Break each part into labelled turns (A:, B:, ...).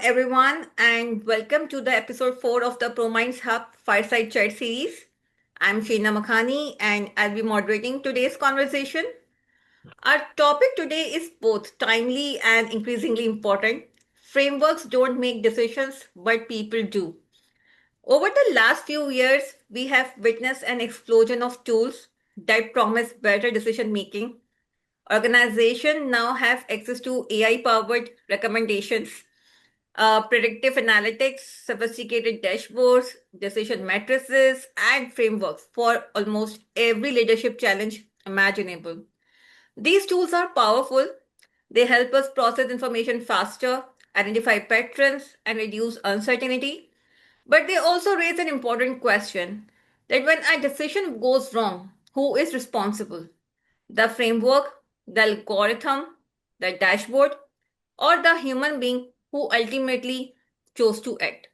A: everyone, and welcome to the episode 4 of the ProMinds Hub Fireside Chat series. I'm Makhani, and I'll be moderating today's conversation. Our topic today is both timely and increasingly important. Frameworks don't make decisions, but people do. Over the last few years, we have witnessed an explosion of tools that promise better decision making. Organizations now have access to AI powered recommendations, predictive analytics, sophisticated dashboards, decision matrices, and frameworks for almost every leadership challenge imaginable. These tools are powerful. They help us process information faster, identify patterns, and reduce uncertainty. But they also raise an important question that when a decision goes wrong, who is responsible? The framework, the algorithm, the dashboard, or the human being who ultimately chose to act.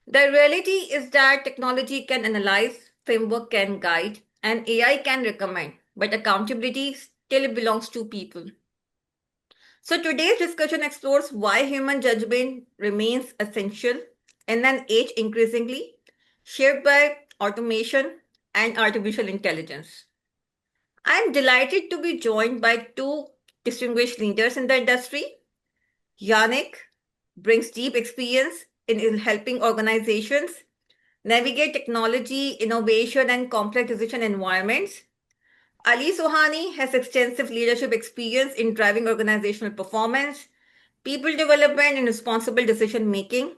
A: The reality is that technology can analyze, framework can guide, and AI can recommend, but accountability still belongs to people. So today's discussion explores why human judgment remains essential in an age increasingly shaped by automation and artificial intelligence. I'm delighted to be joined by two distinguished leaders in the industry. Yannick brings deep experience in helping organizations navigate technology, innovation, and complex decision environments. Ali Sohani has extensive leadership experience in driving organizational performance, people development, and responsible decision making.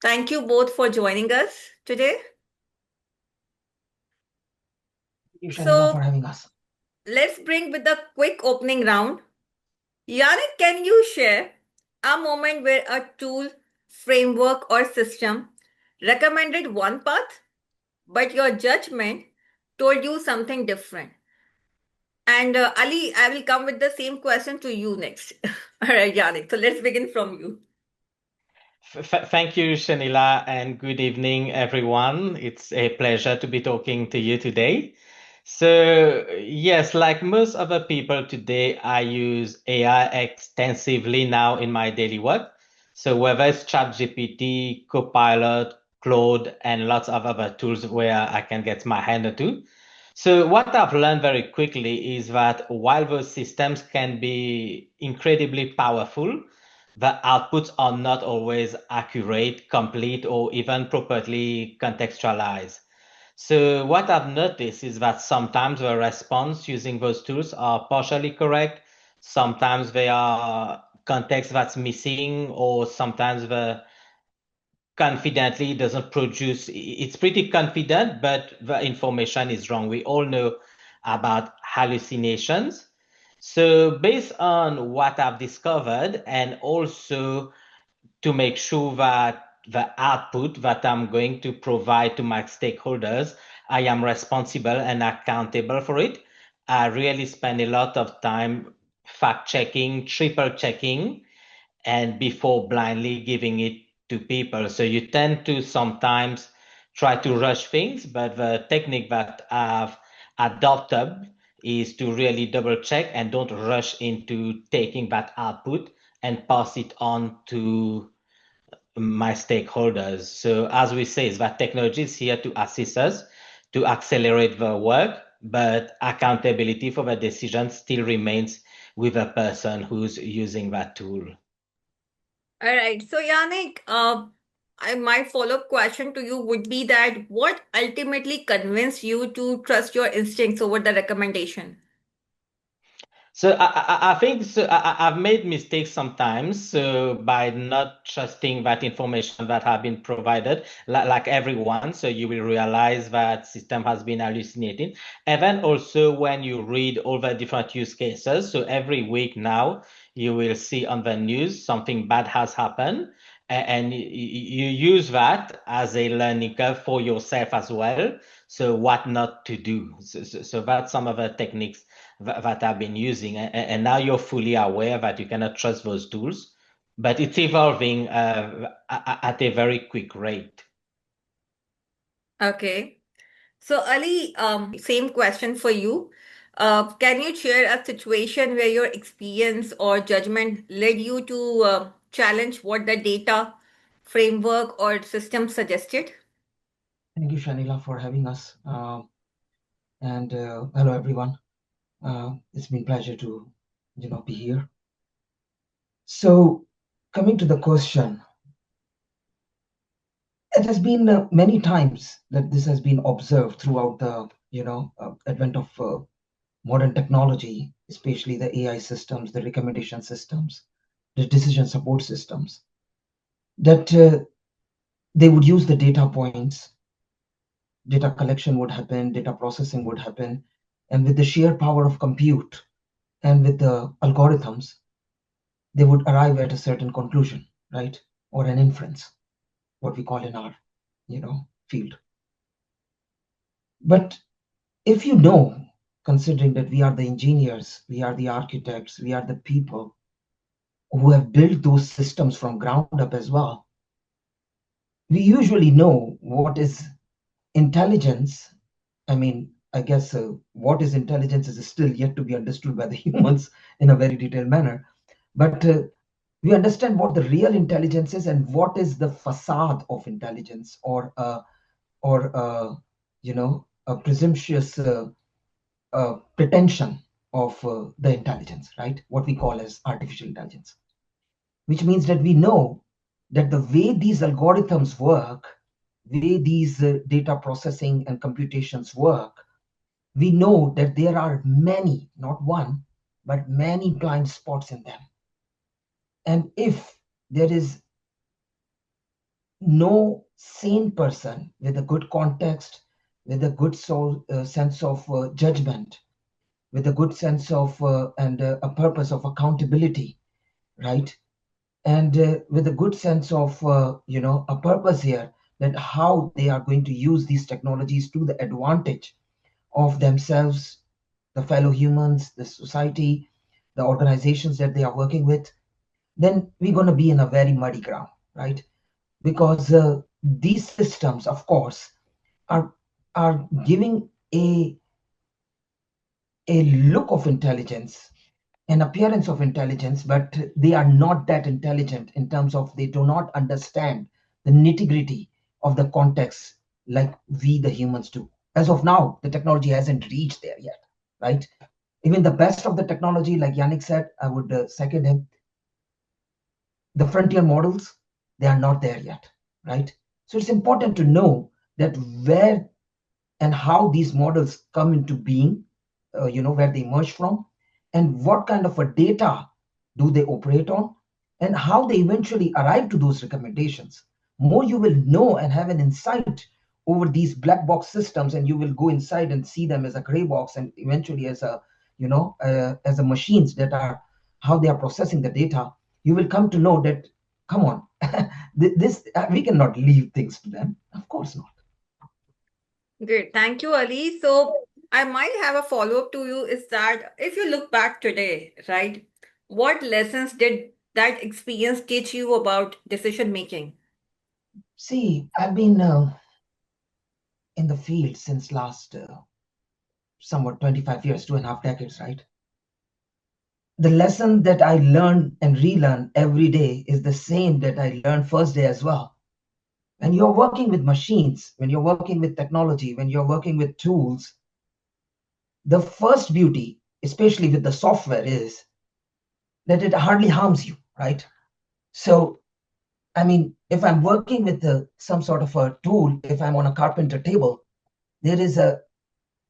A: Thank you both for joining us today.
B: Thank you, Shenila,
A: So
B: for having us.
A: let's bring with a quick opening round. Yannick, can you share a moment where a tool, framework, or system recommended one path, but your judgment told you something different? And Ali, I will come with the same question to you next. All right, Yannick. So let's begin from you.
C: Thank you, Shenila, and good evening, everyone. It's a pleasure to be talking to you today. So, yes, like most other people today, I use AI extensively now in my daily work. So, whether it's ChatGPT, Copilot, Claude, and lots of other tools where I can get my hand into. So, what I've learned very quickly is that while those systems can be incredibly powerful, the outputs are not always accurate, complete, or even properly contextualized. So what I've noticed is that sometimes the response using those tools are partially correct. Sometimes they are context that's missing, or sometimes the confidently doesn't produce. It's pretty confident, but the information is wrong. We all know about hallucinations. So based on what I've discovered, and also to make sure that the output that I'm going to provide to my stakeholders, I am responsible and accountable for it. I really spend a lot of time fact checking, triple checking, and before blindly giving it to people. So you tend to sometimes try to rush things, but the technique that I've adopted is to really double check and don't rush into taking that output and pass it on to my stakeholders. So as we say, is that technology is here to assist us to accelerate the work, but accountability for the decision still remains with the person who's using that tool.
A: All right. So, Yannick, my follow-up question to you would be that what ultimately convinced you to trust your instincts over the recommendation?
C: So I think so I've made mistakes sometimes. So by not trusting that information that have been provided, like everyone, so you will realize that system has been hallucinating. And then also when you read all the different use cases, so every week now you will see on the news something bad has happened, and you use that as a learning curve for yourself as well. So what not to do. So that's some of the techniques that I've been using, and now you're fully aware that you cannot trust those tools, but it's evolving at a very quick rate.
A: Okay. So, Ali, same question for you. Can you share a situation where your experience or judgment led you to challenge what the data framework or system suggested?
B: Thank you, Shenila, for having us. And hello, everyone. It's been a pleasure to, be here. So, coming to the question, it has been many times that this has been observed throughout the, advent of modern technology, especially the AI systems, the recommendation systems, the decision support systems, that they would use the data points, data collection would happen, data processing would happen, and with the sheer power of compute and with the algorithms, they would arrive at a certain conclusion, right? Or an inference, what we call in our, field. But if you know, considering that we are the engineers, we are the architects, we are the people who have built those systems from ground up as well, we usually know what is intelligence. I mean, I guess what is intelligence is still yet to be understood by the humans in a very detailed manner. But we understand what the real intelligence is and what is the facade of intelligence, or a presumptuous pretension of the intelligence, right? What we call as artificial intelligence, which means that we know that the way these algorithms work, the way these data processing and computations work, we know that there are many, not one, but many blind spots in them. And if there is no sane person with a good context, with a good sense of judgment, with a good sense of and a purpose of accountability, right? And with a good sense of a purpose here, that how they are going to use these technologies to the advantage of themselves, the fellow humans, the society, the organizations that they are working with, then we're going to be in a very muddy ground, right? Because these systems, of course, are giving a look of intelligence, an appearance of intelligence, but they are not that intelligent in terms of they do not understand the nitty-gritty of the context like we the humans do. As of now, the technology hasn't reached there yet, right? Even the best of the technology, like Yannick said, I would second him. The frontier models, they are not there yet, right? So it's important to know that where and how these models come into being, where they emerge from, and what kind of a data do they operate on, and how they eventually arrive to those recommendations. More you will know and have an insight over these black box systems, and you will go inside and see them as a gray box, and eventually as a, as a machines that are how they are processing the data. You will come to know that, come on, this we cannot leave things to them. Of course not.
A: Great. Thank you, Ali. So I might have a follow-up to you is that if you look back today, right, what lessons did that experience teach you about decision making?
B: See, I've been in the field since last somewhat 25 years, 2.5 decades, right? The lesson that I learn and relearn every day is the same that I learned first day as well. When you're working with machines, when you're working with technology, when you're working with tools, the first beauty, especially with the software, is that it hardly harms you, right? So, I mean, if I'm working with some sort of a tool, if I'm on a carpenter table, there is a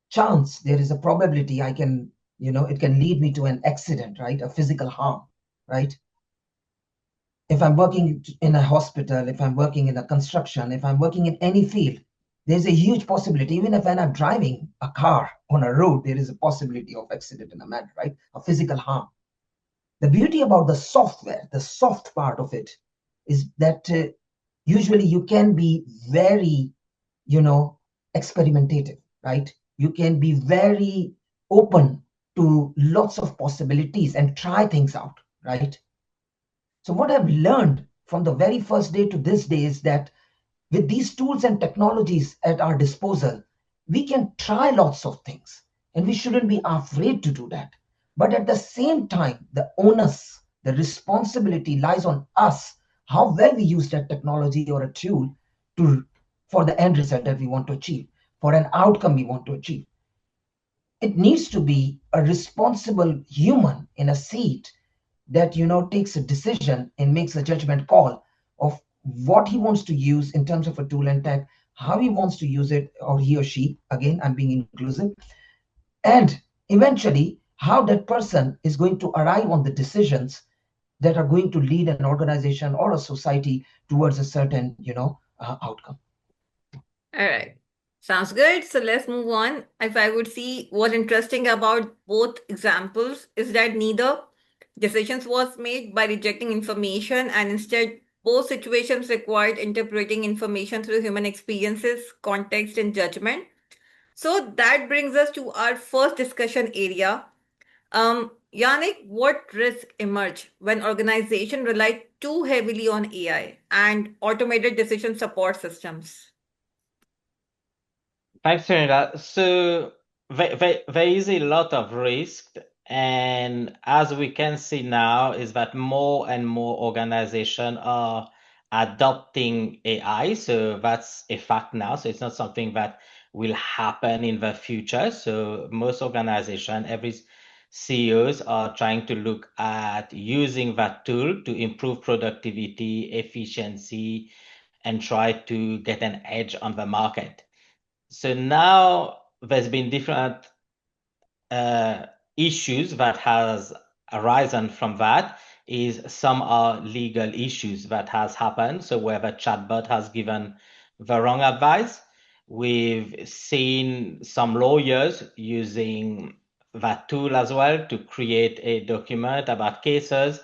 B: chance, there is a probability I can, it can lead me to an accident, right? A physical harm, right? If I'm working in a hospital, if I'm working in a construction, if I'm working in any field, there's a huge possibility. Even if I'm driving a car on a road, there is a possibility of accident in a matter, right? A physical harm. The beauty about the software, the soft part of it, is that usually you can be very, experimentative, right? You can be very open to lots of possibilities and try things out, right? So what I've learned from the very first day to this day is that with these tools and technologies at our disposal, we can try lots of things and we shouldn't be afraid to do that. But at the same time, the onus The responsibility lies on us, how well we use that technology or a tool for the end result that we want to achieve, for an outcome we want to achieve. It needs to be a responsible human in a seat that takes a decision and makes a judgment call of what he wants to use in terms of a tool and tech, how he wants to use it, or he or she, again I'm being inclusive, and eventually how that person is going to arrive on the decisions that are going to lead an organization or a society towards a certain outcome.
A: All right. Sounds good. So let's move on. If I would see what's interesting about both examples is that neither decisions was made by rejecting information, and instead both situations required interpreting information through human experiences, context, and judgment. So that brings us to our first discussion area. Yannick, what risk emerge when organization rely too heavily on AI and automated decision support systems?
C: Thanks, Shenila. So there is a lot of risk, and as we can see now, is that more and more organizations are adopting AI. So that's a fact now. So it's not something that will happen in the future. So most organizations, every CEOs are trying to look at using that tool to improve productivity, efficiency, and try to get an edge on the market. So now there's been different uh, issues that has arisen from that. Is some are legal issues that has happened. So where the chatbot has given the wrong advice, we've seen some lawyers using that tool as well to create a document about cases,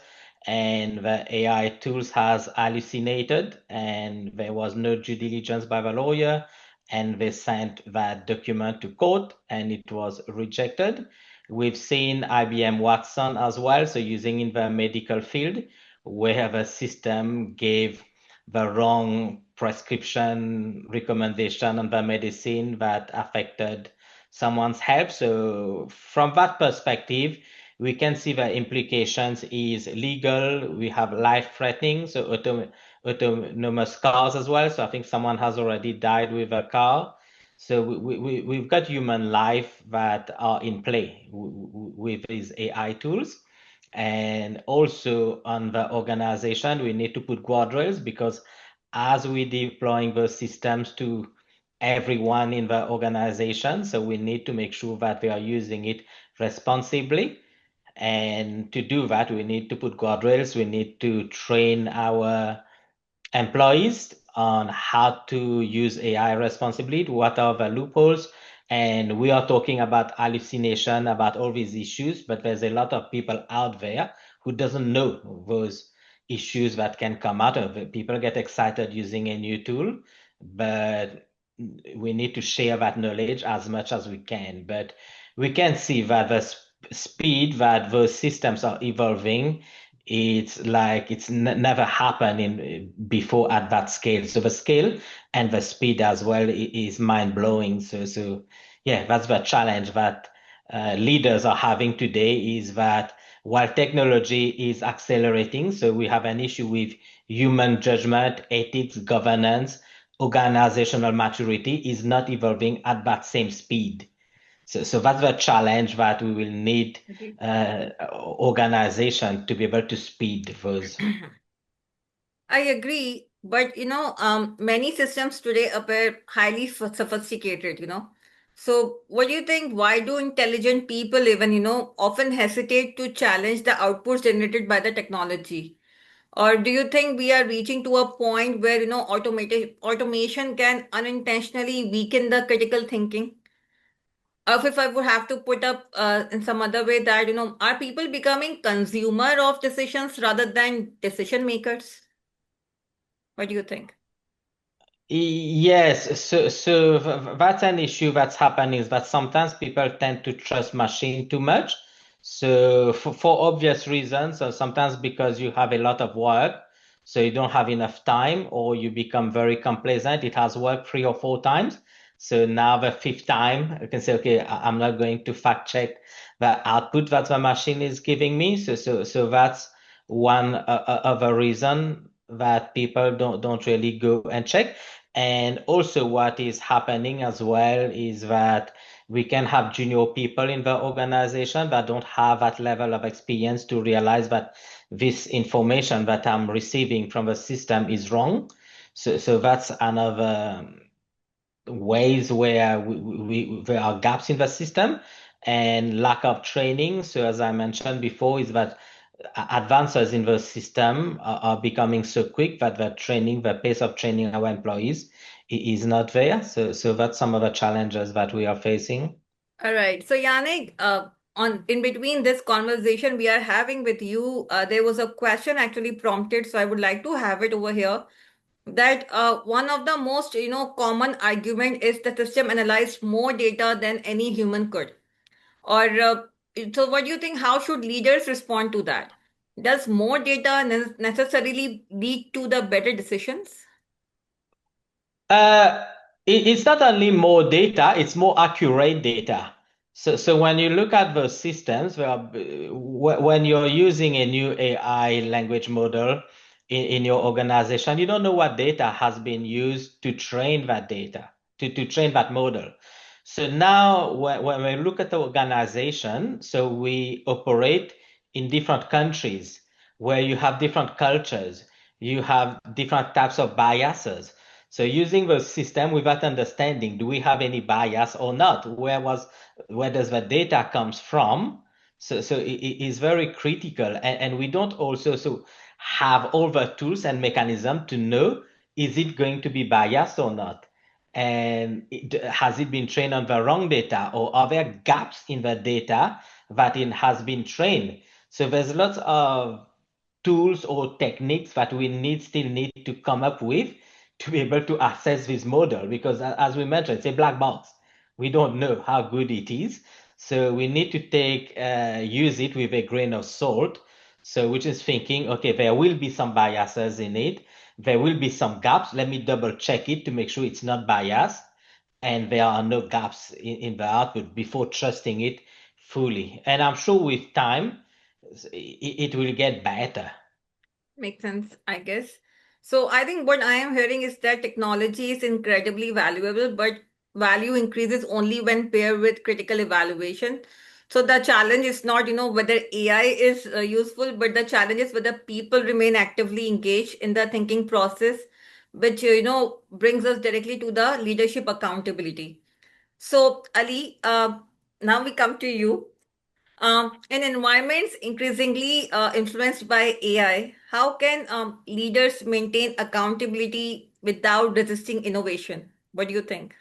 C: and the AI tools has hallucinated, and there was no due diligence by the lawyer, and they sent that document to court and it was rejected. We've seen IBM Watson as well, so using in the medical field, where the system gave the wrong prescription recommendation on the medicine that affected someone's health. So from that perspective, we can see the implications is legal. We have life-threatening, so autonomous cars as well. So I think someone has already died with a car. So we've got human life that are in play with these AI tools. And also on the organization, we need to put guardrails, because as we're deploying those systems to everyone in the organization, so we need to make sure that they are using it responsibly. And to do that, we need to put guardrails. We need to train our employees on how to use AI responsibly, what are the loopholes. And we are talking about hallucination, about all these issues, but there's a lot of people out there who doesn't know those issues that can come out of it. People get excited using a new tool, but we need to share that knowledge as much as we can. But we can see that the speed that those systems are evolving, it's like it's never happened in before at that scale. So the scale and the speed as well is mind blowing. So yeah, that's the challenge that leaders are having today, is that while technology is accelerating, so we have an issue with human judgment, ethics, governance, organizational maturity is not evolving at that same speed. So that's the challenge that we will need
A: Okay.
C: organization to be able to speed those.
A: I agree, but many systems today appear highly sophisticated, So, what do you think? Why do intelligent people even, often hesitate to challenge the outputs generated by the technology? Or do you think we are reaching to a point where, automation can unintentionally weaken the critical thinking? Or if I would have to put up in some other way that, are people becoming consumer of decisions rather than decision makers? What do you think?
C: Yes, so that's an issue that's happening, is that sometimes people tend to trust machine too much. So for obvious reasons, so sometimes because you have a lot of work, so you don't have enough time, or you become very complacent. It has worked 3 or 4 times. So now the fifth time, you can say, okay, I'm not going to fact check the output that the machine is giving me. So that's one other reason that people don't really go and check. And also what is happening as well is that we can have junior people in the organization that don't have that level of experience to realize that this information that I'm receiving from the system is wrong. So that's another ways where there are gaps in the system and lack of training. So as I mentioned before, is that advances in the system are becoming so quick that the pace of training our employees is not there. So that's some of the challenges that we are facing.
A: All right. So Yannick, on in between this conversation we are having with you, there was a question actually prompted, so I would like to have it over here. That one of the most common argument is the system analyzed more data than any human could. Or so, what do you think? How should leaders respond to that? Does more data necessarily lead to the better decisions?
C: Uh, it's not only more data, it's more accurate data. So when you look at the systems, when you're using a new AI language model in your organization, you don't know what data has been used to train that data, to train that model. So now when we look at the organization, so we operate in different countries where you have different cultures, you have different types of biases. So using the system without understanding, do we have any bias or not? Where does the data comes from? So it is very critical, and we don't also have all the tools and mechanism to know is it going to be biased or not, and has it been trained on the wrong data, or are there gaps in the data that it has been trained? So there's lots of tools or techniques that we still need to come up with to be able to assess this model, because as we mentioned, it's a black box. We don't know how good it is. So we need to use it with a grain of salt. So which is thinking, okay, there will be some biases in it. There will be some gaps. Let me double check it to make sure it's not biased. And there are no gaps in the output before trusting it fully. And I'm sure with time, it will get better.
A: Makes sense, I guess. So I think what I am hearing is that technology is incredibly valuable, but value increases only when paired with critical evaluation. So the challenge is not, whether AI is useful, but the challenge is whether people remain actively engaged in the thinking process, which, brings us directly to the leadership accountability. So Ali, now we come to you. In environments increasingly influenced by AI, how can leaders maintain accountability without resisting innovation? What do you think?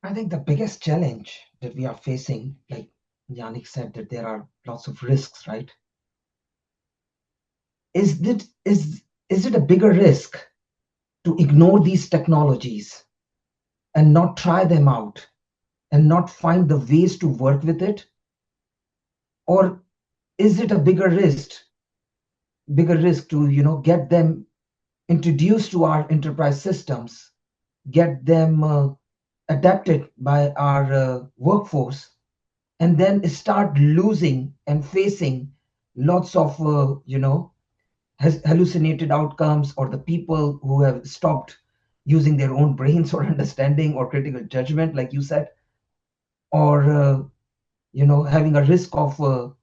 B: I think the biggest challenge that we are facing, like Yannick said, that there are lots of risks, right? Is it a bigger risk to ignore these technologies and not try them out and not find the ways to work with it? Or is it a bigger risk to, get them introduced to our enterprise systems, get them adapted by our workforce, and then start losing and facing lots of hallucinated outcomes, or the people who have stopped using their own brains or understanding or critical judgment, like you said, or having a risk of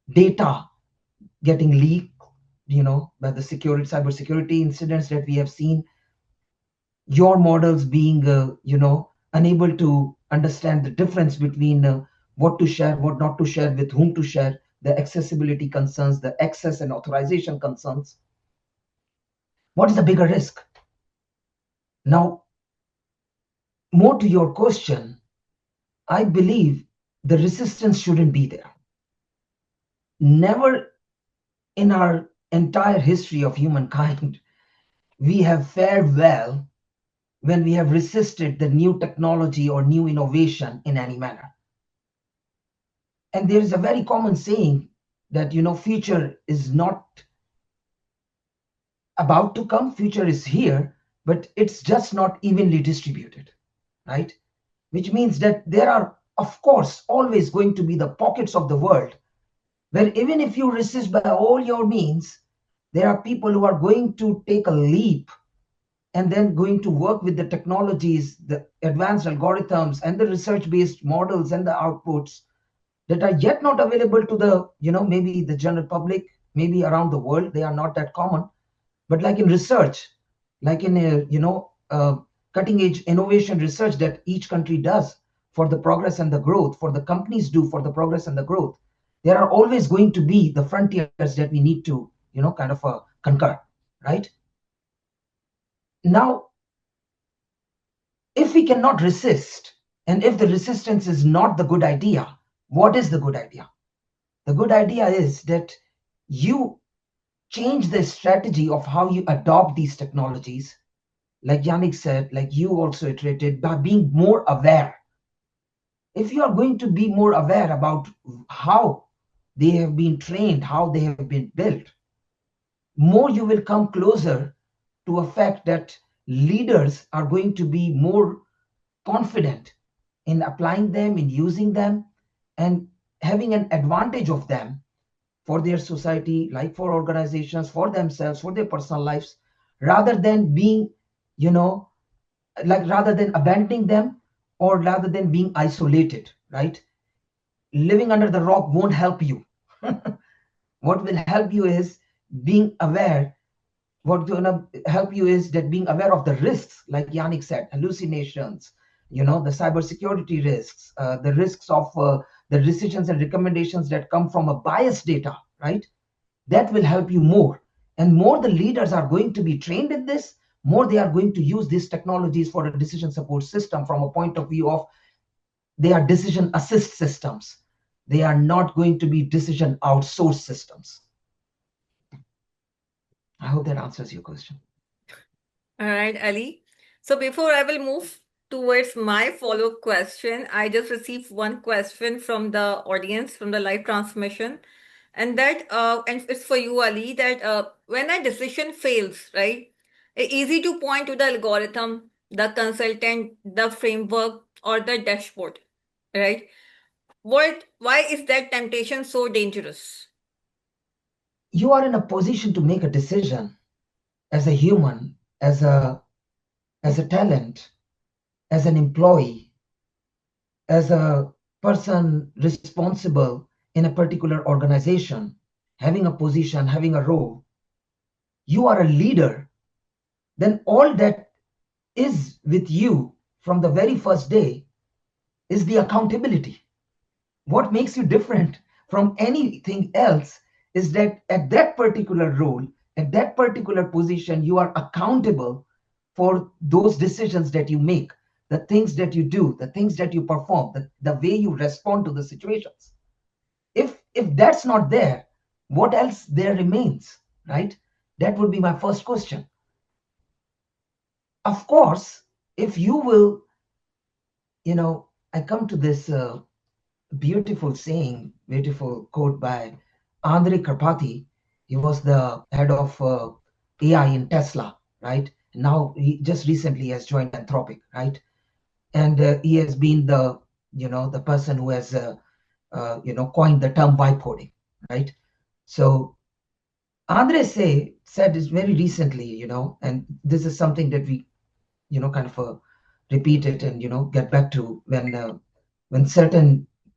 B: data getting leaked, by the cybersecurity incidents that we have seen, your models being unable to understand the difference between what to share, what not to share, with whom to share, the accessibility concerns, the access and authorization concerns. What is the bigger risk? Now, more to your question, I believe the resistance shouldn't be there. Never in our entire history of humankind we have fared well when we have resisted the new technology or new innovation in any manner. And there is a very common saying that future is not about to come, future is here, but it's just not evenly distributed, right? Which means that there are, of course, always going to be the pockets of the world where even if you resist by all your means, there are people who are going to take a leap and then going to work with the technologies, the advanced algorithms and the research-based models and the outputs that are yet not available to the, maybe the general public, maybe around the world, they are not that common. But like in research, like in, cutting edge innovation research that each country does for the progress and the growth, for the companies do for the progress and the growth, there are always going to be the frontiers that we need to, kind of conquer, right? Now, if we cannot resist, and if the resistance is not the good idea, what is the good idea? The good idea is that you change the strategy of how you adopt these technologies. Like Yannick said, like you also iterated, by being more aware. If you are going to be more aware about how they have been trained, how they have been built, more you will come closer to a fact that leaders are going to be more confident in applying them, in using them, and having an advantage of them for their society, like for organizations, for themselves, for their personal lives, rather than being, rather than abandoning them or rather than being isolated, right? Living under the rock won't help you. What will help you is being aware. What's going to help you is that being aware of the risks, like Yannick said, hallucinations, the cybersecurity risks, the risks of the decisions and recommendations that come from a biased data, right? That will help you more. And more the leaders are going to be trained in this, more they are going to use these technologies for a decision support system from a point of view of they are decision assist systems. They are not going to be decision outsource systems. I hope that answers your question.
A: All right, Ali. So before I will move towards my follow-up question, I just received one question from the audience from the live transmission, and it's for you, Ali. That when a decision fails, right? Easy to point to the algorithm, the consultant, the framework, or the dashboard, right? Why is that temptation so dangerous?
B: You are in a position to make a decision as a human, as a talent, as an employee, as a person responsible in a particular organization, having a position, having a role. You are a leader. Then all that is with you from the very first day is the accountability. What makes you different from anything else is that at that particular role, at that particular position, you are accountable for those decisions that you make, the things that you do, the things that you perform, the way you respond to the situations. If that's not there, what else there remains, right? That would be my first question. Of course, if you will, I come to this beautiful saying, beautiful quote by Andrei Karpathy. He was the head of AI in Tesla, right? Now he just recently has joined Anthropic, right? And he has been the, the person who has, coined the term vibe coding, right? So Andre said this very recently, and this is something that we, kind of repeat it and, get back to when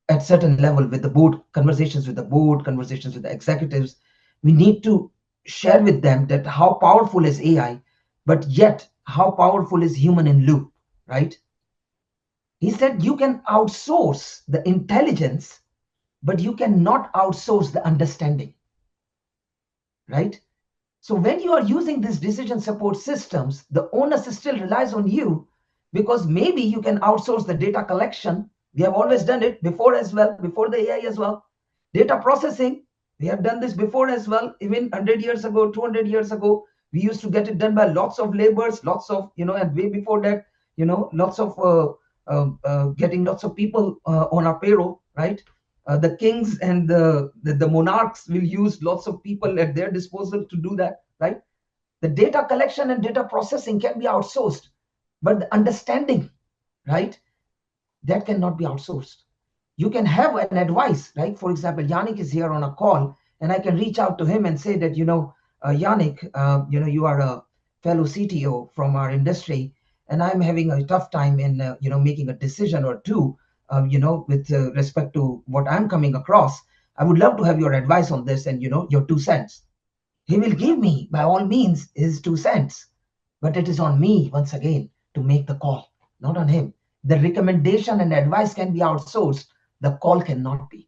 B: at certain level with the board, conversations with the board, conversations with the executives, we need to share with them that how powerful is AI, but yet how powerful is human in loop, right? He said you can outsource the intelligence, but you cannot outsource the understanding, right? So when you are using these decision support systems, the onus still relies on you, because maybe you can outsource the data collection. We have always done it before as well, before the AI as well. Data processing, we have done this before as well. Even 100 years ago, 200 years ago, we used to get it done by lots of laborers, lots of, and way before that, lots of getting lots of people on our payroll, right? The kings and the monarchs will use lots of people at their disposal to do that, right? The data collection and data processing can be outsourced, but the understanding, right, that cannot be outsourced. you can have an advice, right? For example, Yannick is here on a call, and I can reach out to him and say that, Yannick, you are a fellow CTO from our industry, and I'm having a tough time in, making a decision or two, with respect to what I'm coming across. I would love to have your advice on this and, your 2 cents. He will give me, by all means, his 2 cents. But it is on me, once again, to make the call, not on him. The recommendation and advice can be outsourced, the call cannot be.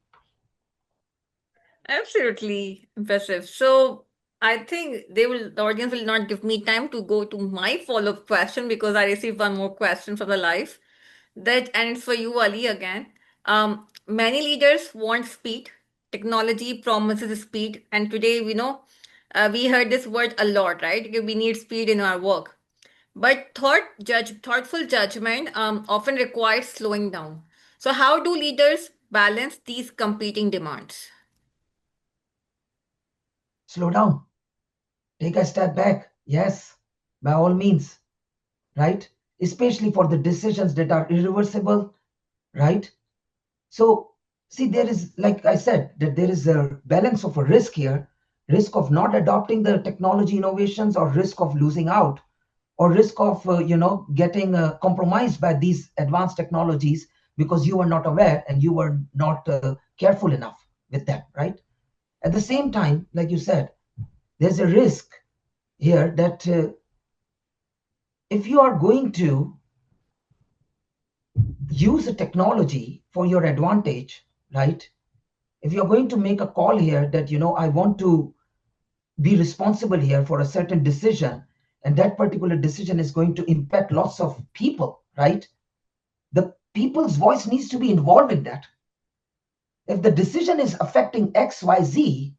A: Absolutely impressive. So I think the audience will not give me time to go to my follow-up question because I received one more question from the live. And it's for you, Ali, again. Many leaders want speed. Technology promises speed, and today we heard this word a lot, right? We need speed in our work. But thoughtful judgment often requires slowing down. So how do leaders balance these competing demands?
B: Slow down, take a step back. Yes, by all means, right? Especially for the decisions that are irreversible, right? So, see, there is, like I said, that there is a balance of a risk here, risk of not adopting the technology innovations, or risk of losing out, or risk of, getting compromised by these advanced technologies because you were not aware and you were not careful enough with them, right? At the same time, like you said, there's a risk here that if you are going to use a technology for your advantage, right? If you're going to make a call here that, I want to be responsible here for a certain decision, and that particular decision is going to impact lots of people, right? The people's voice needs to be involved in that. If the decision is affecting XYZ,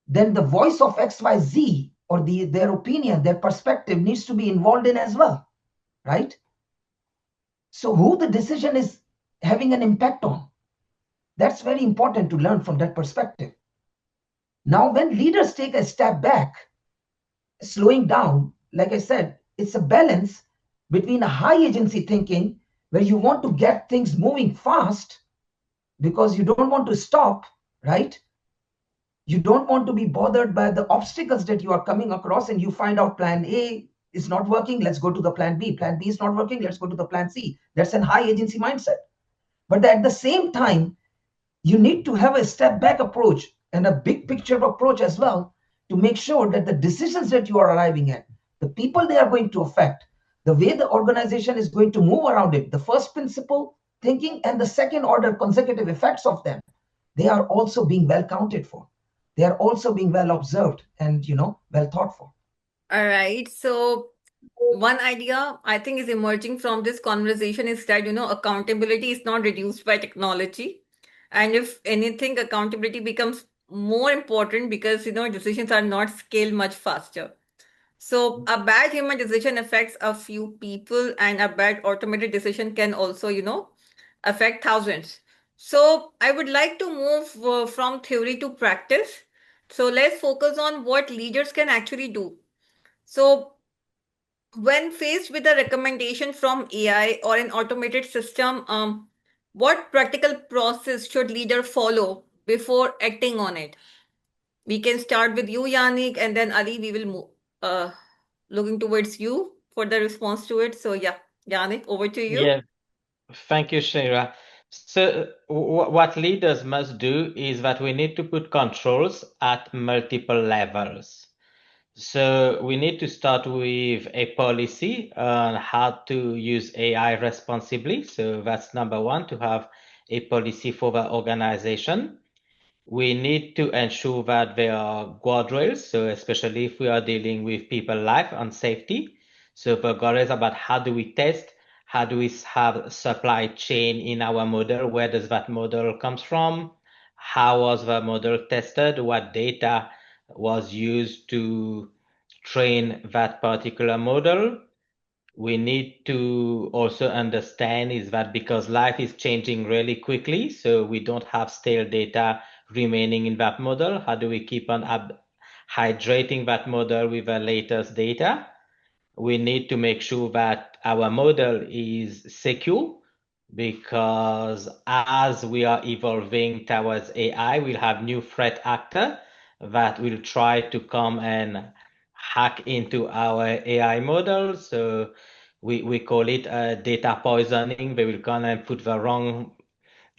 B: then the voice of XYZ, or their opinion, their perspective, needs to be involved in as well, right? So who the decision is having an impact on, that's very important to learn from that perspective. Now, when leaders take a step back, slowing down, like I said, it's a balance between a high agency thinking where you want to get things moving fast because you don't want to stop, right? You don't want to be bothered by the obstacles that you are coming across, and you find out plan A is not working, let's go to the plan B. Plan B is not working, let's go to the plan C. That's an high agency mindset. But at the same time, you need to have a step back approach and a big picture approach as well, to make sure that the decisions that you are arriving at, the people they are going to affect, the way the organization is going to move around it, the first principle thinking and the second order consecutive effects of them, they are also being well counted for. They are also being well observed and, well thought for.
A: All right. So one idea I think is emerging from this conversation is that, accountability is not reduced by technology. And if anything, accountability becomes more important because, decisions are not scaled much faster. So a bad human decision affects a few people, and a bad automated decision can also, affect thousands. So I would like to move from theory to practice. So let's focus on what leaders can actually do. So when faced with a recommendation from AI or an automated system, what practical process should leader follow before acting on it? We can start with you, Yannick, and then Ali, we will move looking towards you for the response to it. So yeah, Yannick, over to you.
C: Yeah, thank you, Shira. So, what leaders must do is that we need to put controls at multiple levels. So, we need to start with a policy on how to use AI responsibly. So, that's number one, to have a policy for the organization. We need to ensure that there are guardrails, so especially if we are dealing with people life and safety. So the guardrails about how do we test, how do we have supply chain in our model, where does that model comes from, how was the model tested, what data was used to train that particular model. We need to also understand is that because life is changing really quickly, so we don't have stale data remaining in that model. How do we keep on hydrating that model with the latest data? We need to make sure that our model is secure. because as we are evolving towards AI, we'll have new threat actor that will try to come and hack into our AI models. So we call it data poisoning. They will come and put the wrong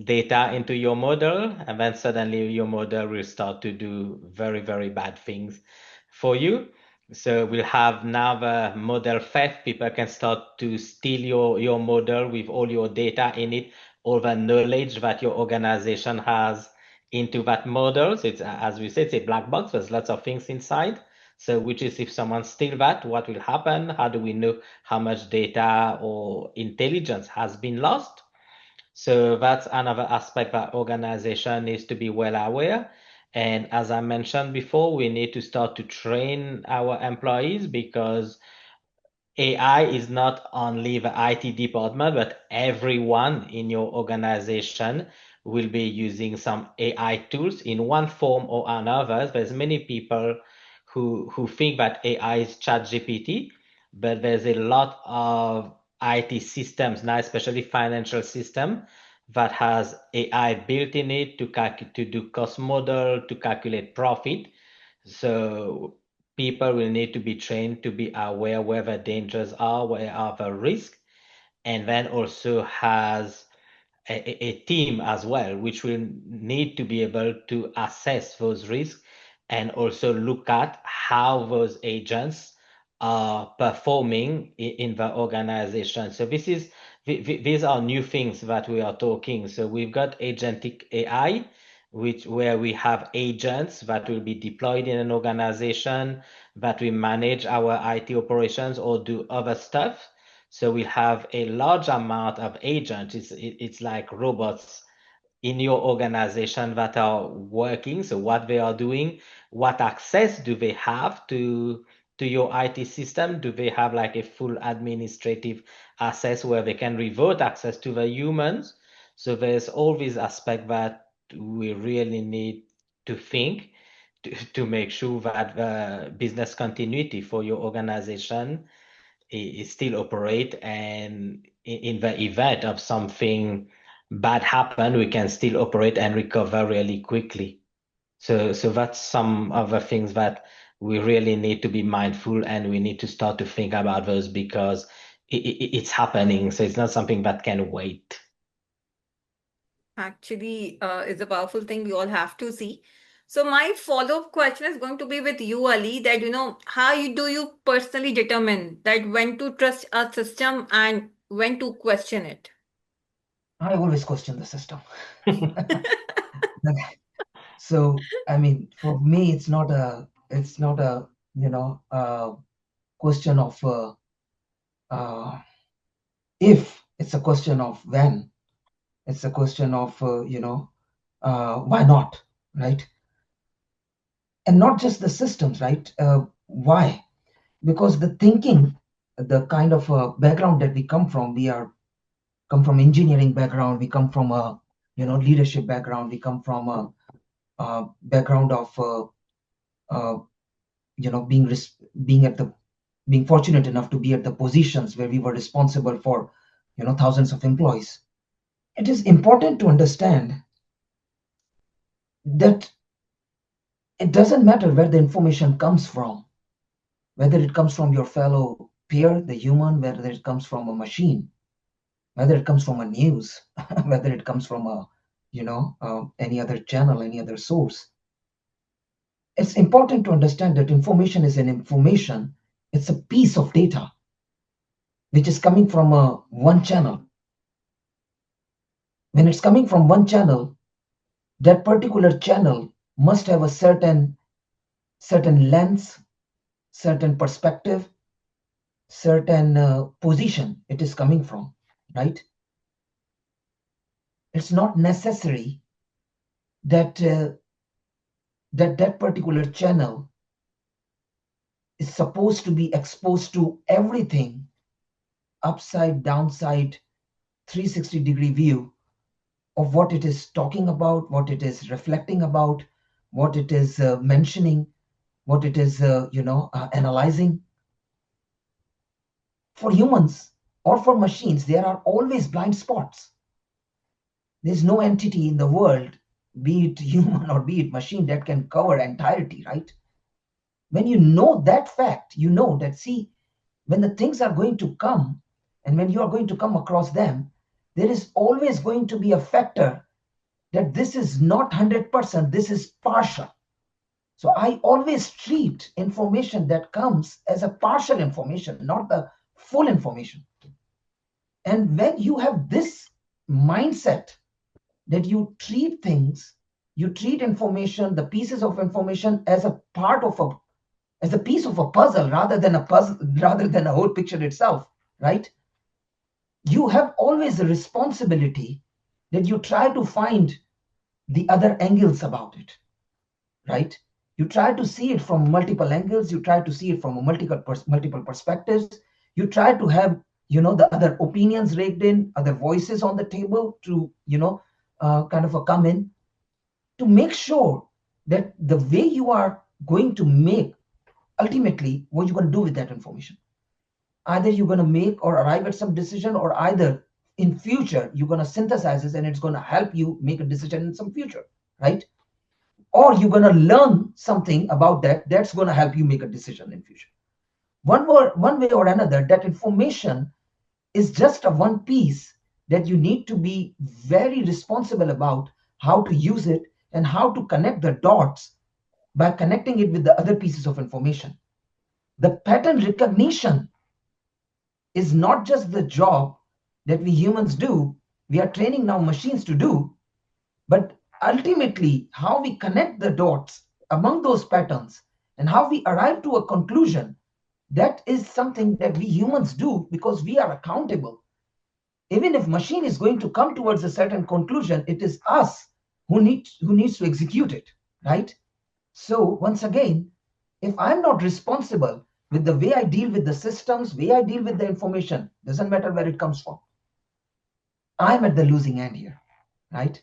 C: data into your model, and then suddenly your model will start to do very, very bad things for you. So we'll have now the model theft. People can start to steal your model with all your data in it, all the knowledge that your organization has into that model. So it's, as we said, it's a black box. There's lots of things inside. So which is if someone steal that, what will happen? How do we know how much data or intelligence has been lost? So that's another aspect that organization needs to be well aware. And as I mentioned before, we need to start to train our employees because AI is not only the IT department, but everyone in your organization will be using some AI tools in one form or another. There's many people who think that AI is ChatGPT, but there's a lot of IT systems now, especially financial system, that has AI built in it to do cost model, to calculate profit. So people will need to be trained to be aware where the dangers are, where are the risks, and then also has a team as well, which will need to be able to assess those risks and also look at how those agents are performing in the organization. So these are new things that we are talking. So we've got agentic AI, where we have agents that will be deployed in an organization that will manage our IT operations or do other stuff. So we have a large amount of agents. It's like robots in your organization that are working. So what they are doing, what access do they have to your IT system? Do they have like a full administrative access where they can revert access to the humans? So there's all these aspects that we really need to think to make sure that the business continuity for your organization still operate, and in the event of something bad happen, we can still operate and recover really quickly. So that's some of the things that we really need to be mindful, and we need to start to think about those because it's happening. So it's not something that can wait.
A: Actually, is a powerful thing we all have to see. So my follow-up question is going to be with you, Ali, that how do you personally determine that when to trust a system and when to question it?
B: I always question the system. So, I mean, for me, it's not a, question of if, it's a question of when. It's a question of, why not, right? And not just the systems, right? Why? Because the thinking, the kind of background that we come from, come from engineering background, we come from a, leadership background, we come from a background of, being fortunate enough to be at the positions where we were responsible for, thousands of employees. It is important to understand that it doesn't matter where the information comes from, whether it comes from your fellow peer, the human, whether it comes from a machine, whether it comes from a news, whether it comes from a, any other channel, any other source. It's important to understand that information is an information. It's a piece of data which is coming from one channel. When it's coming from one channel, that particular channel must have a certain lens, certain perspective, certain position it is coming from, right? It's not necessary that that particular channel is supposed to be exposed to everything, upside, downside, 360-degree view of what it is talking about, what it is reflecting about, what it is mentioning, what it is analyzing. For humans or for machines, there are always blind spots. There's no entity in the world, be it human or be it machine, that can cover entirety, right? When you know that fact, you know that, see, when the things are going to come and when you are going to come across them, there is always going to be a factor that this is not 100%, this is partial. So I always treat information that comes as a partial information, not the full information. And when you have this mindset that you treat things, you treat information, the pieces of information, as a part of a, as a piece of a puzzle rather than a puzzle, rather than a whole picture itself, right? You have always a responsibility that you try to find the other angles about it, right? You try to see it from multiple angles. You try to see it from a multiple perspectives. You try to have, the other opinions raked in, other voices on the table to, kind of come in to make sure that the way you are going to make ultimately what you're going to do with that information. Either you're going to make or arrive at some decision, or either in future you're going to synthesize this and it's going to help you make a decision in some future, right? Or you're going to learn something about that that's going to help you make a decision in future. One way or another, that information is just a one piece that you need to be very responsible about how to use it and how to connect the dots by connecting it with the other pieces of information. The pattern recognition is not just the job that we humans do, we are training now machines to do, but ultimately how we connect the dots among those patterns and how we arrive to a conclusion, that is something that we humans do because we are accountable. Even if machine is going to come towards a certain conclusion, it is us who needs to execute it, right? So once again, if I'm not responsible with the way I deal with the systems, way I deal with the information, doesn't matter where it comes from, I'm at the losing end here, right?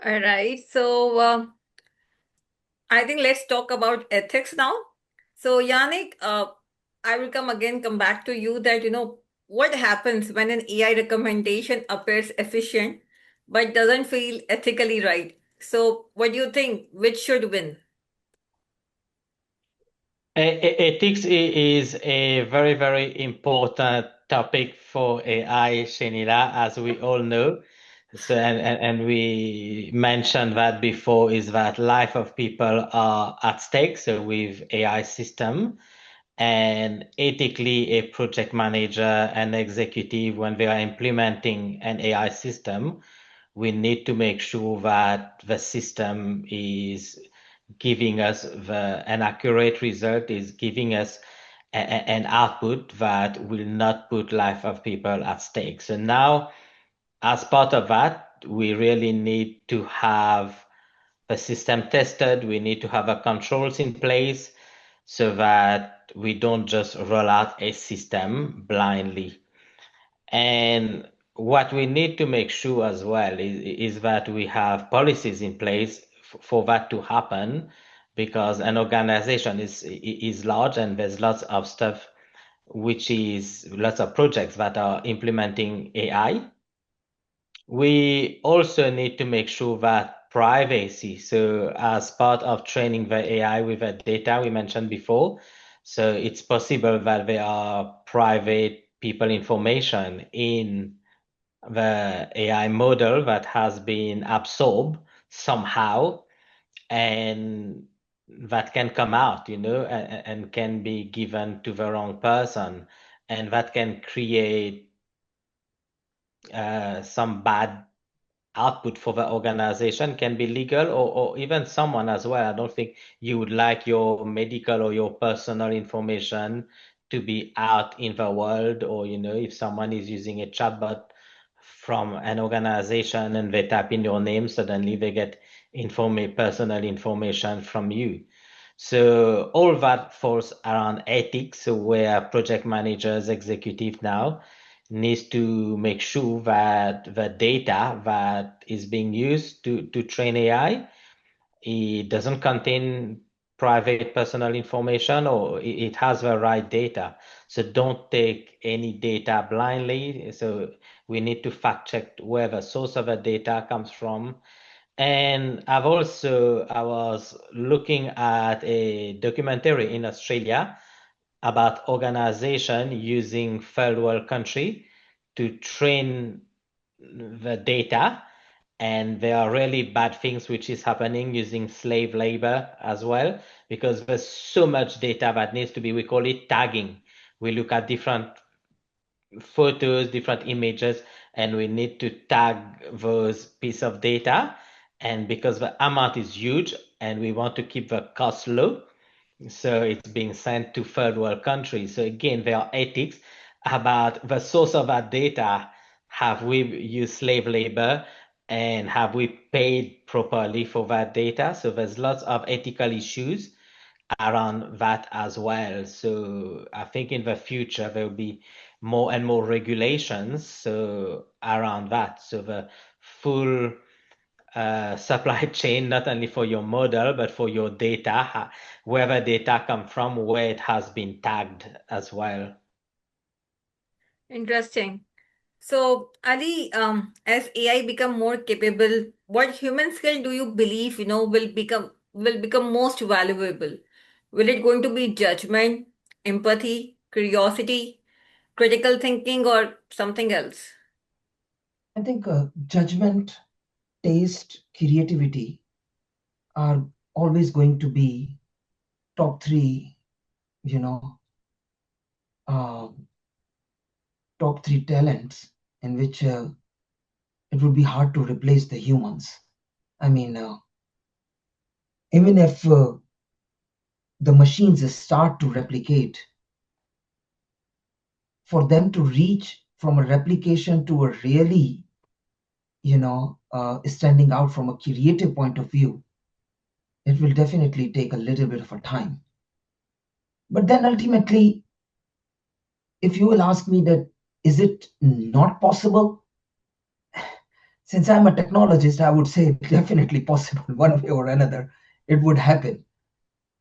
A: All right. So I think let's talk about ethics now. So Yannick, I will come back to you that, what happens when an AI recommendation appears efficient but doesn't feel ethically right? So what do you think? Which should win?
C: Ethics is a very, very important topic for AI, Shenila, as we all know. So, and we mentioned that before, is that life of people are at stake. So with AI system, and ethically, a project manager and executive, when they are implementing an AI system, we need to make sure that the system is giving us an accurate result, is giving us an output that will not put life of people at stake. So now, as part of that, we really need to have the system tested. We need to have a controls in place so that we don't just roll out a system blindly. And what we need to make sure as well is that we have policies in place for that to happen, because an organization is large and there's lots of stuff, which is lots of projects that are implementing AI. We also need to make sure that privacy, so as part of training the AI with the data we mentioned before, so it's possible that there are private people information in the AI model that has been absorbed somehow, and that can come out, and can be given to the wrong person, and that can create some bad output for the organization, can be legal, or even someone as well. I don't think you would like your medical or your personal information to be out in the world, or if someone is using a chatbot from an organization and they tap in your name, suddenly they get personal information from you. So all that falls around ethics, where project managers, executive now needs to make sure that the data that is being used to train AI, it doesn't contain private personal information or it has the right data. So don't take any data blindly. So we need to fact check where the source of the data comes from. And I was looking at a documentary in Australia about organization using third world country to train the data, and there are really bad things which is happening using slave labor as well, because there's so much data that needs to be, we call it tagging. We look at different photos, different images, and we need to tag those piece of data. And because the amount is huge and we want to keep the cost low, so it's being sent to third world countries. So again, there are ethics about the source of that data. Have we used slave labor and have we paid properly for that data? So there's lots of ethical issues around that as well. So I think in the future there will be more and more regulations so around that. So the full supply chain, not only for your model, but for your data, where the data come from, where it has been tagged as well.
A: Interesting. So, Ali, as AI become more capable, what human skill do you believe, will become most valuable? Will it going to be judgment, empathy, curiosity, critical thinking, or something else?
B: I think judgment, taste, creativity are always going to be top three, you know, uh, top three talents in which it would be hard to replace the humans. I mean, even if the machines start to replicate, for them to reach from a replication to a really, standing out from a creative point of view, it will definitely take a little bit of a time. But then ultimately, if you will ask me that, is it not possible? Since I'm a technologist, I would say definitely possible one way or another. It would happen.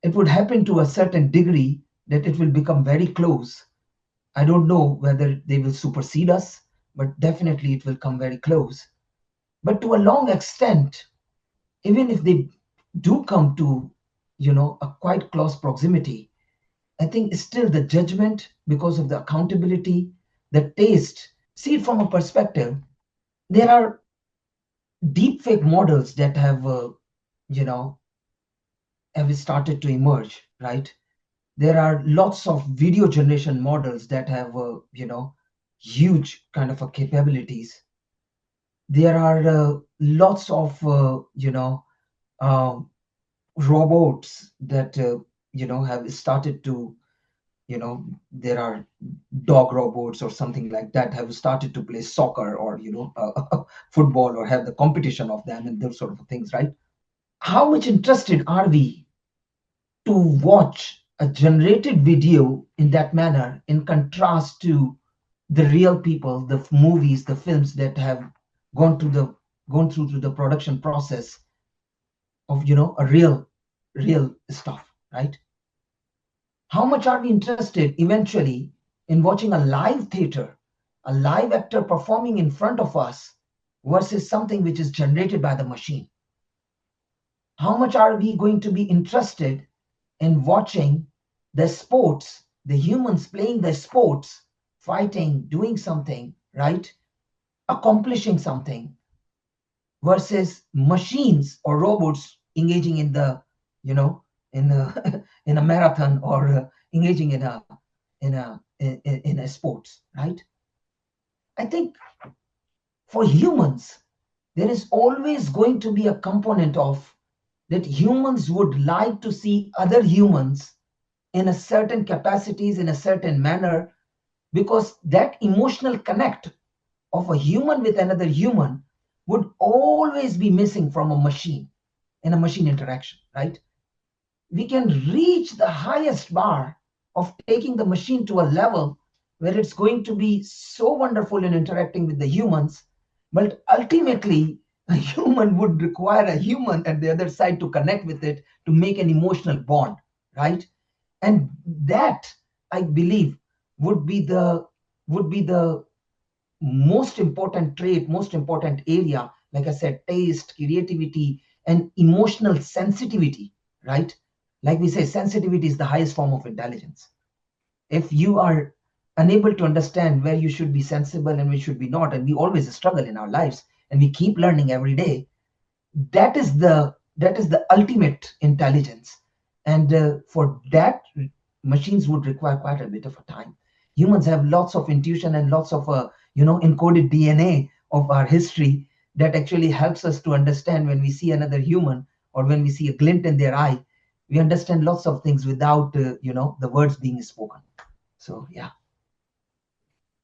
B: It would happen to a certain degree that it will become very close. I don't know whether they will supersede us, but definitely it will come very close. But to a long extent, even if they do come to, a quite close proximity, I think still the judgment, because of the accountability, the taste, see it from a perspective, there are deep fake models that you know, have started to emerge, right? There are lots of video generation models that have, huge kind of capabilities. There are lots of, um, robots that, have started to, there are dog robots or something like that have started to play soccer or, football, or have the competition of them and those sort of things, right? How much interested are we to watch a generated video in that manner in contrast to the real people, the movies, the films that have gone through to the production process of, a real stuff, right? How much are we interested eventually in watching a live theater, a live actor performing in front of us versus something which is generated by the machine? How much are we going to be interested in watching the sports, the humans playing the sports, fighting, doing something, right? Accomplishing something, versus machines or robots engaging in the, in a, in a marathon, or engaging in a sports, right? I think for humans, there is always going to be a component of that humans would like to see other humans in a certain capacities, in a certain manner, because that emotional connect of a human with another human would always be missing from a machine, in a machine interaction, right? We can reach the highest bar of taking the machine to a level where it's going to be so wonderful in interacting with the humans, but ultimately A human would require a human at the other side to connect with it, to make an emotional bond, right? And that, I believe, would be the most important trait, most important area, like I said, taste, creativity, and emotional sensitivity, right? Like we say, sensitivity is the highest form of intelligence. If you are unable to understand where you should be sensible and where should be not, and we always struggle in our lives, and we keep learning every day, that is the ultimate intelligence. And for that, machines would require quite a bit of a time. Humans have lots of intuition and lots of encoded DNA of our history that actually helps us to understand when we see another human, or when we see a glint in their eye. We understand lots of things without the words being spoken. So yeah.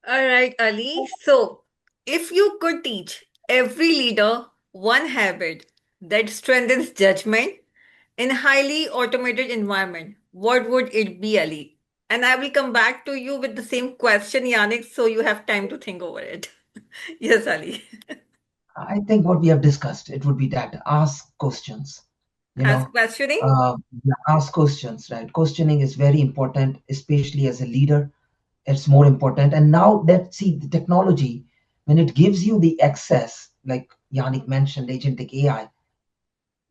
A: All right, Ali. So, if you could teach every leader one habit that strengthens judgment in a highly automated environment, what would it be, Ali? And I will come back to you with the same question, Yannick, so you have time to think over it. Yes, Ali.
B: I think what we have discussed, it would be that ask questions. You
A: Ask
B: know,
A: questioning?
B: ask questions, right? Questioning is very important, especially as a leader. It's more important. And now that, see, the technology, when it gives you the access, like Yannick mentioned, agentic AI,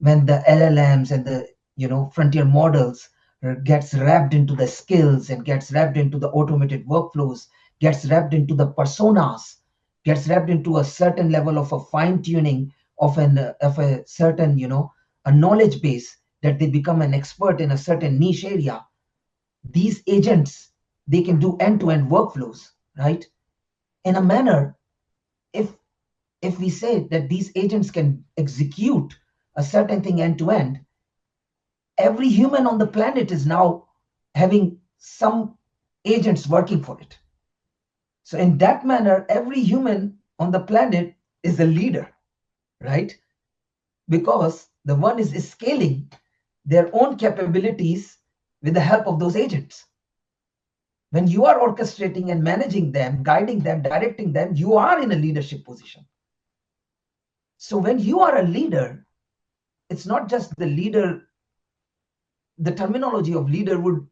B: when the LLMs and the frontier models gets wrapped into the skills and gets wrapped into the automated workflows, gets wrapped into the personas, gets wrapped into a certain level of a fine tuning of a certain a knowledge base, that they become an expert in a certain niche area. These agents, they can do end-to-end workflows, right? In a manner, if if we say that these agents can execute a certain thing end to end, every human on the planet is now having some agents working for it. So in that manner, every human on the planet is a leader, right? Because the one is scaling their own capabilities with the help of those agents. When you are orchestrating and managing them, guiding them, directing them, you are in a leadership position. So when you are a leader, it's not just the leader, the terminology of leader would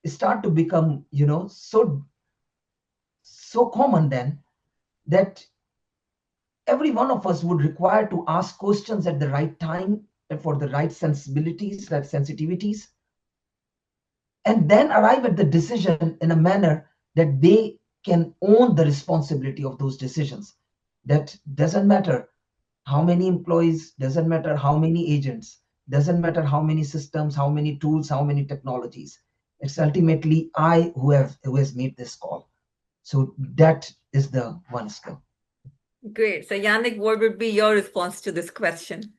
B: start to become, so common then, that every one of us would require to ask questions at the right time and for the right sensibilities, right sensitivities, and then arrive at the decision in a manner that they can own the responsibility of those decisions. That doesn't matter how many employees, doesn't matter how many agents, doesn't matter how many systems, how many tools, how many technologies. It's ultimately I who has made this call. So that is the one skill.
A: Great. So, Yannick, what would be your response to this question?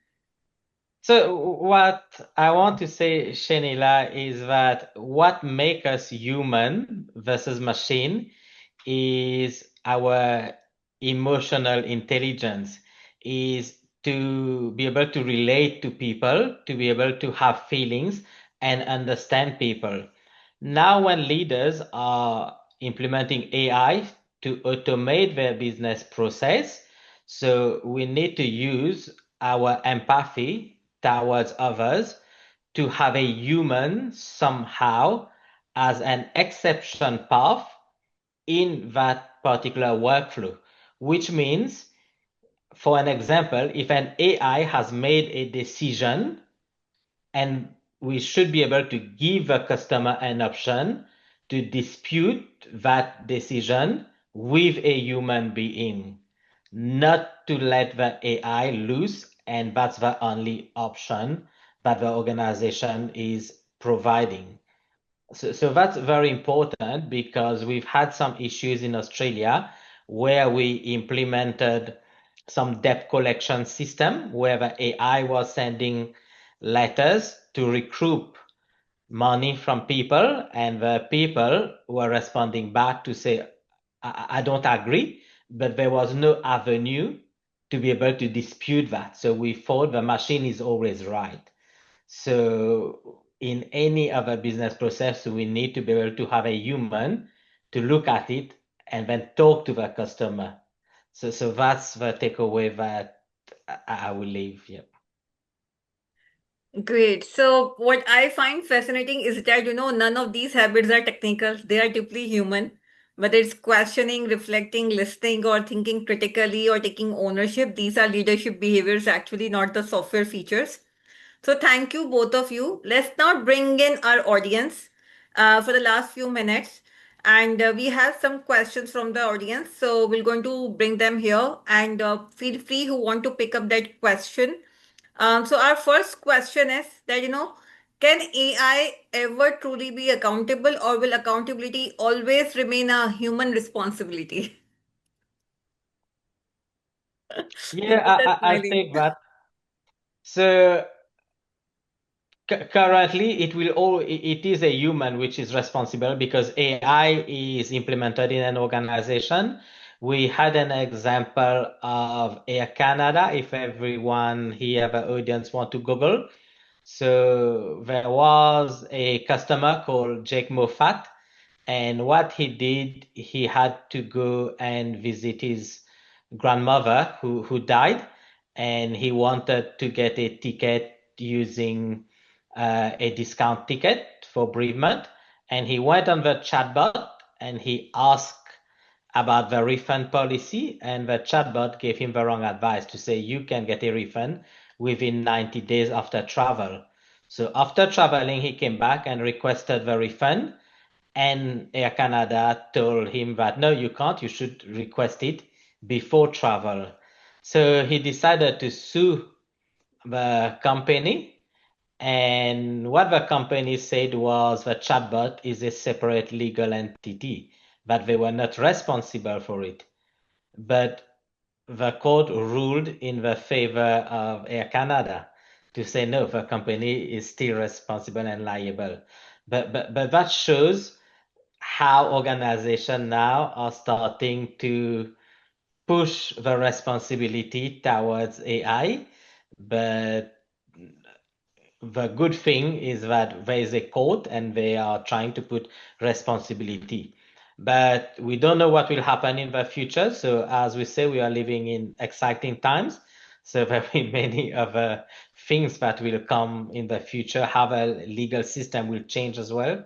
C: So what I want to say, Shenila, is that what makes us human versus machine is our emotional intelligence, is to be able to relate to people, to be able to have feelings and understand people. Now, when leaders are implementing AI to automate their business process, so we need to use our empathy towards others to have a human somehow as an exception path in that particular workflow, which means, for an example, if an AI has made a decision and we should be able to give the customer an option to dispute that decision with a human being, not to let the AI loose, and that's the only option that the organization is providing. So that's very important because we've had some issues in Australia where we implemented some debt collection system where the AI was sending letters to recoup money from people, and the people were responding back to say, I don't agree, but there was no avenue to be able to dispute that. So we thought the machine is always right. So in any other business process, we need to be able to have a human to look at it and then talk to the customer. So that's the takeaway that I will leave. Yeah.
A: Great. So, what I find fascinating is that, none of these habits are technical, they are deeply human. Whether it's questioning, reflecting, listening, or thinking critically or taking ownership, these are leadership behaviors, actually, not the software features. So, thank you, both of you. Let's now bring in our audience for the last few minutes. And we have some questions from the audience. So, we're going to bring them here and feel free who want to pick up that question. So our first question is that, can AI ever truly be accountable, or will accountability always remain a human responsibility? You
C: Yeah,
A: both are
C: I
A: smiling.
C: think that. So currently, it is a human which is responsible because AI is implemented in an organization. We had an example of Air Canada. If everyone here, the audience, want to Google, so there was a customer called Jake Moffat, and what he did, he had to go and visit his grandmother who died, and he wanted to get a ticket using a discount ticket for bereavement. And he went on the chatbot and he asked about the refund policy, and the chatbot gave him the wrong advice to say you can get a refund within 90 days after travel. So after traveling, he came back and requested the refund, and Air Canada told him that no, you can't, you should request it before travel. So he decided to sue the company. And what the company said was the chatbot is a separate legal entity, but they were not responsible for it. But the court ruled in the favor of Air Canada to say no, the company is still responsible and liable. But that shows how organizations now are starting to push the responsibility towards AI. But the good thing is that there is a court and they are trying to put responsibility. But we don't know what will happen in the future. So as we say, we are living in exciting times. So there will be many other things that will come in the future, how the legal system will change as well.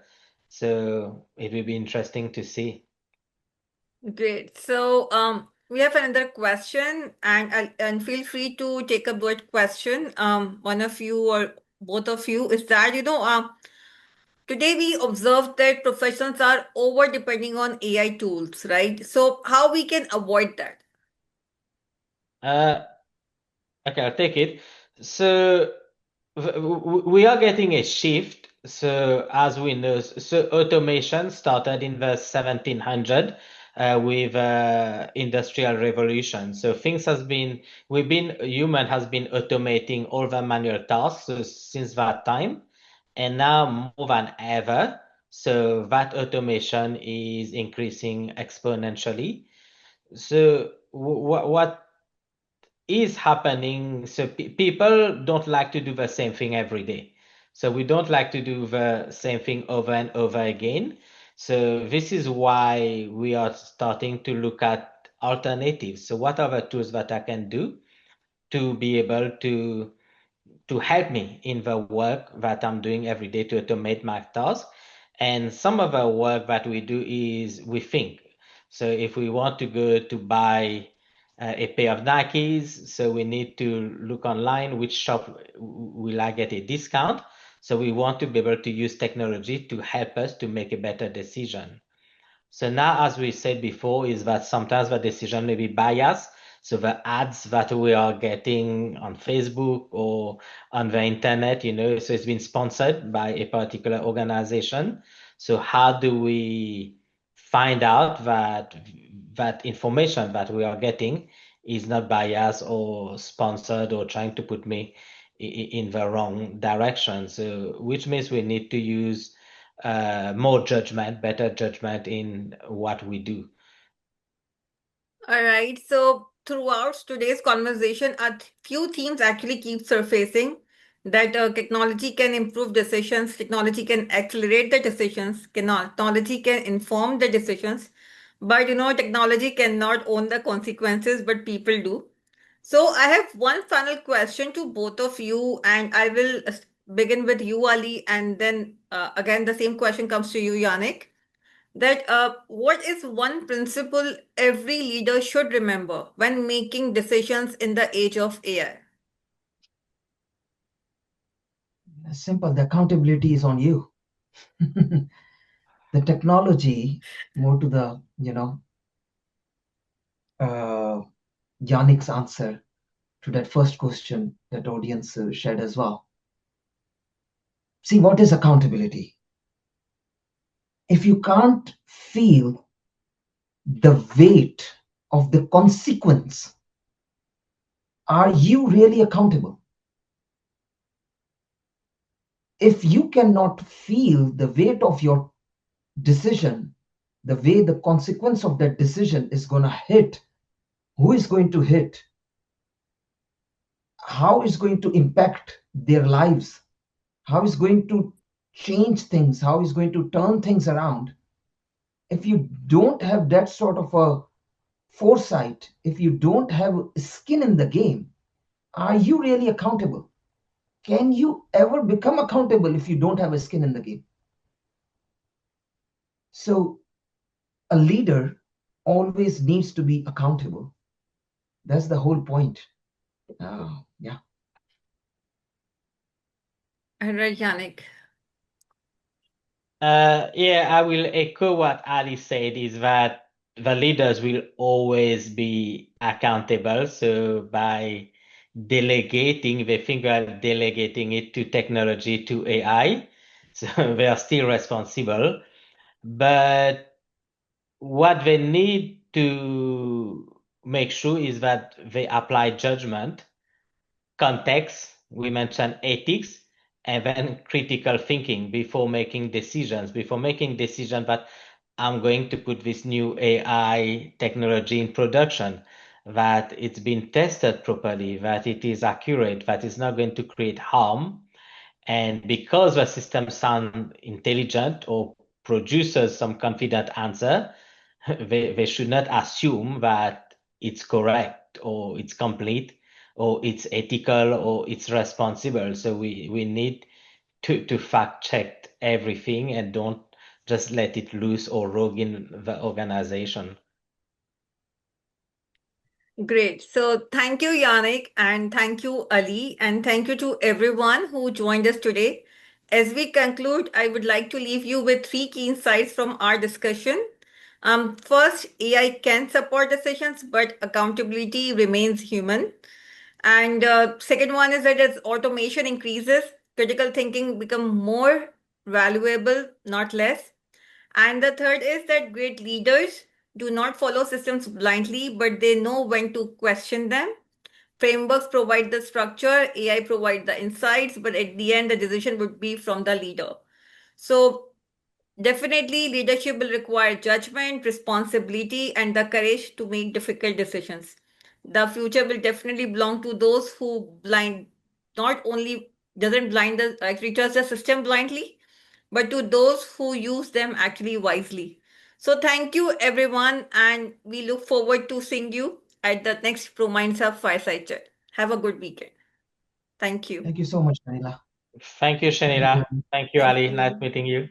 C: So it will be interesting to see.
A: Great. So we have another question, and feel free to take up that question. One of you or both of you is that, today we observe that professions are over depending on AI tools, right? So how we can avoid that?
C: Uh, okay, I'll take it. So we are getting a shift. So as we know, so automation started in the 1700 with industrial revolution. So things has been, human has been automating all the manual tasks since that time, and now more than ever. So that automation is increasing exponentially. So what is happening. So people don't like to do the same thing every day. So we don't like to do the same thing over and over again. So this is why we are starting to look at alternatives. So what are the tools that I can do to be able to help me in the work that I'm doing every day to automate my tasks. And some of the work that we do is we think. So if we want to go to buy a pair of Nikes, so we need to look online which shop will I get a discount. So we want to be able to use technology to help us to make a better decision. So now, as we said before, is that sometimes the decision may be biased. So the ads that we are getting on Facebook or on the internet, so it's been sponsored by a particular organization. So how do we find out that information that we are getting is not biased or sponsored or trying to put me in the wrong direction? So which means we need to use more judgment, better judgment in what we do.
A: All right. So throughout today's conversation, a few themes actually keep surfacing that technology can improve decisions, technology can accelerate the decisions, technology can inform the decisions, but technology cannot own the consequences, but people do. So I have one final question to both of you, and I will begin with you, Ali, and then again the same question comes to you, Yannick. That what is one principle every leader should remember when making decisions in the age of AI?
B: Simple. The accountability is on you. The technology, more to the, Yannick's answer to that first question that audience shared as well. See, what is accountability? If you can't feel the weight of the consequence, are you really accountable? If you cannot feel the weight of your decision, the way the consequence of that decision is going to hit, who is going to hit, how is going to impact their lives, how is going to change things, how is going to turn things around. If you don't have that sort of a foresight, if you don't have skin in the game, are you really accountable? Can you ever become accountable if you don't have a skin in the game? So a leader always needs to be accountable. That's the whole point. Yeah.
A: All right, Yannick.
C: Yeah, I will echo what Ali said, is that the leaders will always be accountable. So by delegating, they think they are delegating it to technology, to AI. So they are still responsible. But what they need to make sure is that they apply judgment, context, we mentioned ethics, and then critical thinking before making decisions. Before making decision that I'm going to put this new AI technology in production, that it's been tested properly, that it is accurate, that it's not going to create harm. And because the system sounds intelligent or produces some confident answer, they should not assume that it's correct or it's complete or it's ethical or it's responsible. So we need to fact check everything and don't just let it loose or rogue in the organization.
A: Great. So thank you, Yannick, and thank you, Ali, and thank you to everyone who joined us today. As we conclude, I would like to leave you with three key insights from our discussion. First, AI can support decisions, but accountability remains human. And second one is that as automation increases, critical thinking become more valuable, not less. And the third is that great leaders do not follow systems blindly, but they know when to question them. Frameworks provide the structure, AI provide the insights, but at the end, the decision would be from the leader. So definitely, leadership will require judgment, responsibility, and the courage to make difficult decisions. The future will definitely belong to those who not only doesn't actually trust the system blindly, but to those who use them actually wisely. So thank you everyone, and we look forward to seeing you at the next ProMinds Hub Fireside Chat. Have a good weekend. Thank you.
B: Thank you so much, Manila.
C: Thank you,
B: Thank you.
C: Shenila. Thank you,
A: Thank
C: Ali. Nice
A: you.
C: meeting you.